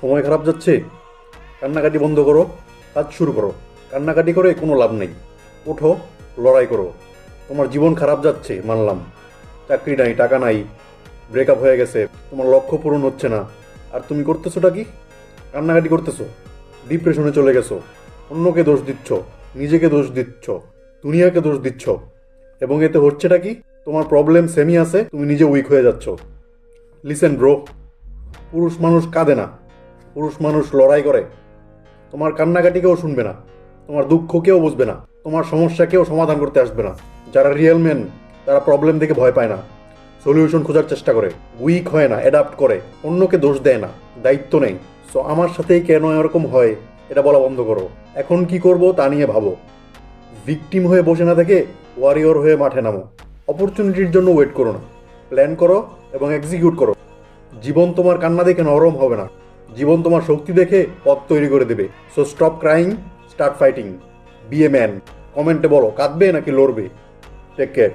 সময় খারাপ যাচ্ছে, কান্নাকাটি বন্ধ করো, কাজ শুরু করো। কান্নাকাটি করে কোনো লাভ নেই। ওঠো, লড়াই করো। তোমার জীবন খারাপ যাচ্ছে মানলাম, চাকরি নাই, টাকা নাই, ব্রেকআপ হয়ে গেছে, তোমার লক্ষ্য পূরণ হচ্ছে না, আর তুমি করতেছোটা কি? কান্নাকাটি করতেছো, ডিপ্রেশনে চলে গেছো, অন্যকে দোষ দিচ্ছ, নিজেকে দোষ দিচ্ছ, দুনিয়াকে দোষ দিচ্ছ, এবং এতে হচ্ছেটা কি? তোমার প্রবলেম সেমই আছে, তুমি নিজে উইক হয়ে যাচ্ছ। লিসেন ব্রো, পুরুষ মানুষ কাঁদে না, পুরুষ মানুষ লড়াই করে। তোমার কান্নাকাটি কেউ শুনবে না, তোমার দুঃখ কেউ বুঝবে না, তোমার সমস্যা কেউ সমাধান করতে আসবে না। যারা রিয়েল মেন তারা প্রবলেম দেখে ভয় পায় না, সলিউশন খোঁজার চেষ্টা করে, উইক হয় না, অ্যাডাপ্ট করে, অন্যকে দোষ দেয় না, দায়িত্ব নেই। সো আমার সাথেই কেন এরকম হয় এটা বলা বন্ধ করো। এখন কি করব তা নিয়ে ভাবো। ভিকটিম হয়ে বসে না থেকে ওয়ারিয়র হয়ে মাঠে নামো। অপরচুনিটির জন্য ওয়েট করো না, প্ল্যান করো এবং এক্সিকিউট করো। জীবন তোমার কান্না দেখে নরম হবে না, জীবন তোমার শক্তি দেখে পথ তৈরি করে দেবে। So stop crying, start fighting, be a man. কমেন্টে বলো কাঁদবে নাকি লড়বে। Take care.